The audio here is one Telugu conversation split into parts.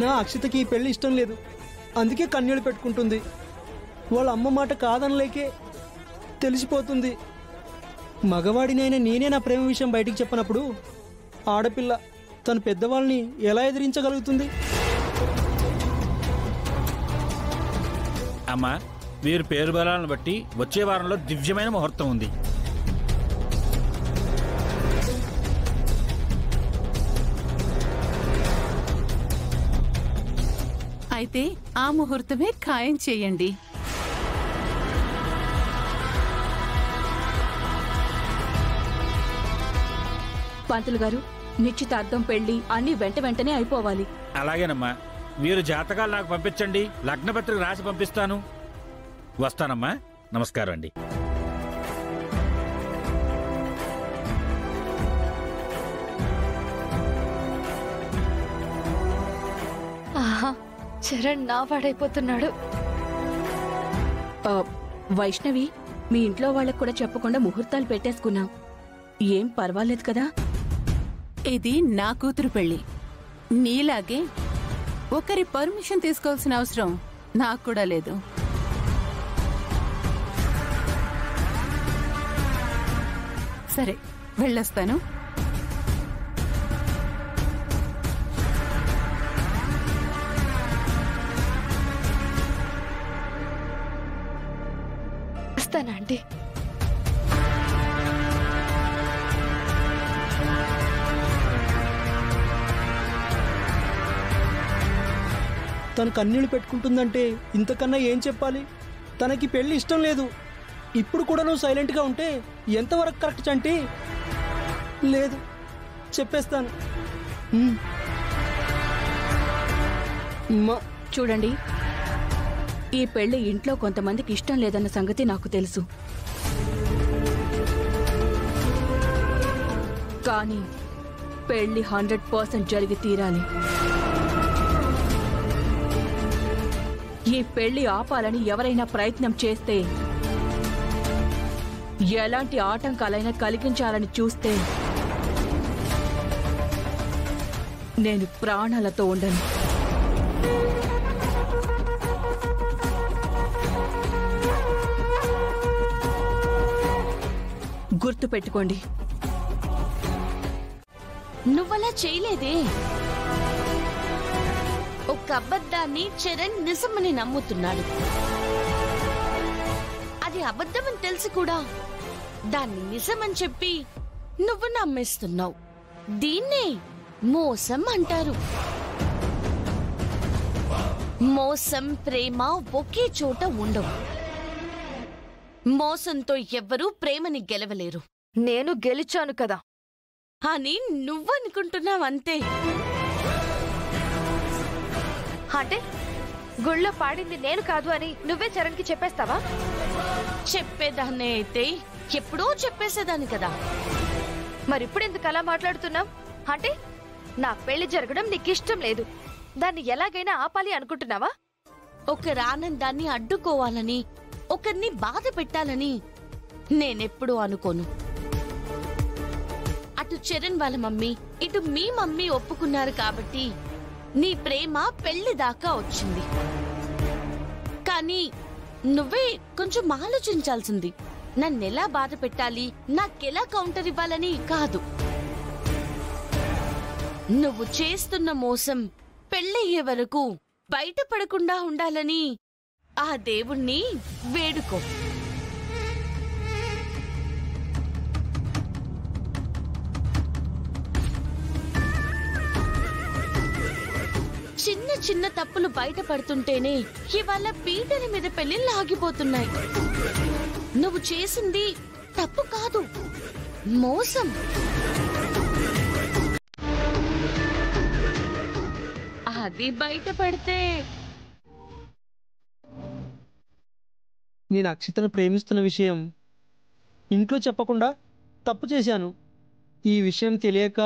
నా అక్షతకి ఈ పెళ్లి ఇష్టం లేదు, అందుకే కన్నీళ్ళు పెట్టుకుంటుంది. వాళ్ళ అమ్మ మాట కాదనలేకే తెలిసిపోతుంది. మగవాడినైనా నేనే నా ప్రేమ విషయం బయటికి చెప్పనప్పుడు ఆడపిల్ల తన పెద్దవాళ్ళని ఎలా ఎదిరించగలుగుతుంది? అమ్మా, వీరు పేరు బలాలను బట్టి వచ్చే వారంలో దివ్యమైన ముహూర్తం ఉంది. అయితే ఆ ముహూర్తమే ఖాయం చేయండి. పంతులు గారు, నిశ్చితార్థం పెళ్లి అన్ని వెంటనే అయిపోవాలి. అలాగేనమ్మా, వీరు జాతకాలు నాకు పంపించండి, లగ్నపత్రిక రాసి పంపిస్తాను. వస్తానమ్మా, నమస్కారం అండి. ఆహా, చరణ్ నా వాడైపోతున్నాడు. వైష్ణవి, మీ ఇంట్లో వాళ్ళకు కూడా చెప్పకుండా ముహూర్తాలు పెట్టేసుకున్నాం. ఏం పర్వాలేదు కదా? ఇది నా కూతురు పెళ్లి. నీలాగే ఒకరి పర్మిషన్ తీసుకోవాల్సిన అవసరం నాకు కూడా లేదు. సరే, వెళ్ళొస్తాను. వస్తానా అండి? తను కన్నీళ్లు పెట్టుకుంటుందంటే ఇంతకన్నా ఏం చెప్పాలి? తనకి పెళ్లి ఇష్టం లేదు. ఇప్పుడు కూడా నువ్వు సైలెంట్గా ఉంటే ఎంతవరకు కరెక్ట్ చంటి? లేదు, చెప్పేస్తాను. చూడండి, ఈ పెళ్లి ఇంట్లో కొంతమందికి ఇష్టం లేదన్న సంగతి నాకు తెలుసు. కానీ పెళ్లి 100% జరిగి తీరాలి. ఈ పెళ్లి ఆపాలని ఎవరైనా ప్రయత్నం చేస్తే, ఎలాంటి ఆటంకాలైనా కలిగించాలని చూస్తే నేను ప్రాణాలతో ఉండను. గుర్తు పెట్టుకోండి. నువ్వలా చేయలేదే. ఒక అబద్ధాన్ని చరణ్ నిజమని నమ్ముతున్నాడు. అది అబద్ధమని తెలిసి కూడా దాన్ని నిజమని చెప్పి నువ్వు నమ్మేస్తున్నావు. దీన్నే మోసం అంటారు. మోసం, ప్రేమ ఒకే చోట ఉండవు. మోసంతో ఎవ్వరూ ప్రేమని గెలవలేరు. నేను గెలిచాను కదా అని నువ్వనుకుంటున్నావంతే. అంటే గుళ్ళో పాడింది నేను కాదు అని నువ్వే చరణ్కి చెప్పేస్తావా? చెప్పేదాన్నే అయితే ఎప్పుడో చెప్పేసేదాన్ని కదా. మరిప్పుడు ఎందుకు అలా మాట్లాడుతున్నావు? అంటే నా పెళ్లి జరగడం నీకిష్టం లేదు, దాన్ని ఎలాగైనా ఆపాలి అనుకుంటున్నావా? ఒకరి ఆనందాన్ని అడ్డుకోవాలని, ఒకరిని బాధ పెట్టాలని నేనెప్పుడూ అనుకోను. అటు చరణ్ వాళ్ళ మమ్మీ, ఇటు మీ మమ్మీ ఒప్పుకున్నారు కాబట్టి నీ ప్రేమ పెళ్లి దాకా వచ్చింది. కానీ నువ్వే కొంచెం ఆలోచించాల్సింది. నన్నెలా బాధ పెట్టాలి, నాకెలా కౌంటర్ ఇవ్వాలని కాదు. నువ్వు చేస్తున్న మోసం పెళ్ళయ్యే వరకు బయటపడకుండా ఉండాలని ఆ దేవుణ్ణి వేడుకో. చిన్న చిన్న తప్పులు బయటపడుతుంటేనే ఇవాళ పీటల మీద పెళ్లిళ్ళు ఆగిపోతున్నాయి. నువ్వు చేసింది తప్పు కాదు, మోసం. అది బయటపడితే నేను అక్షితను ప్రేమిస్తున్న విషయం ఇంట్లో చెప్పకుండా తప్పు చేశాను. ఈ విషయం తెలియక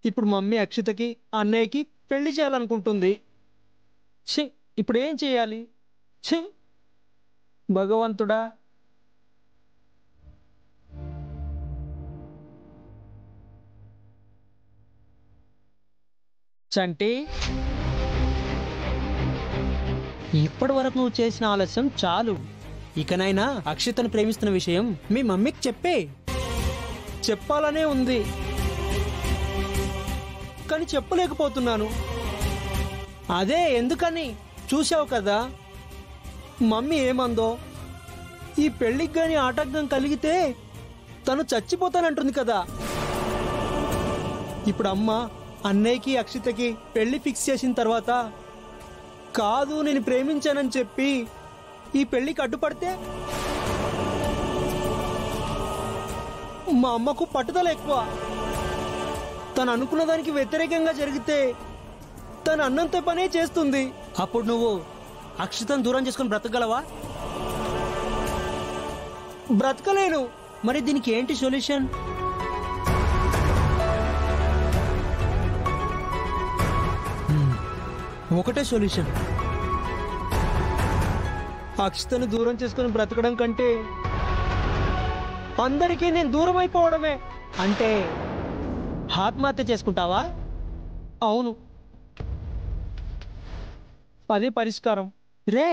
ఇప్పుడు మమ్మీ అక్షితకి, అన్నయ్యకి పెళ్లి చేయాలనుకుంటుంది. ఛీ, ఇప్పుడేం చేయాలి? ఛీ, భగవంతుడా. చంటి, ఇప్పటి వరకు నువ్వు చేసిన ఆలస్యం చాలు. ఇకనైనా అక్షితను ప్రేమిస్తున్న విషయం మీ మమ్మీకి చెప్పే. చెప్పాలనే ఉంది, కానీ చెప్పలేకపోతున్నాను. అదే ఎందుకని చూశావు కదా మమ్మీ ఏమందో. ఈ పెళ్లికి గాని ఆటంకం కలిగితే తను చచ్చిపోతానంటుంది కదా. ఇప్పుడు అమ్మ అన్నయ్యకి అక్షితకి పెళ్లి ఫిక్స్ చేసిన తర్వాత కాదు నేను ప్రేమించానని చెప్పి ఈ పెళ్లికి అడ్డుపడితే మా అమ్మకు పట్టుదల ఎక్కువ. తను అనుకున్న దానికి వ్యతిరేకంగా జరిగితే తను అన్నంత పనే చేస్తుంది. అప్పుడు నువ్వు అక్షితను దూరం చేసుకుని బ్రతకగలవా? బ్రతకలేను. మరి దీనికి ఏంటి సొల్యూషన్? ఒకటే సొల్యూషన్. అక్షితను దూరం చేసుకుని బ్రతకడం కంటే అందరికీ నేను దూరం అయిపోవడమే. అంటే ఆత్మహత్య చేసుకుంటావా? అవును, అదే పరిష్కారం. రే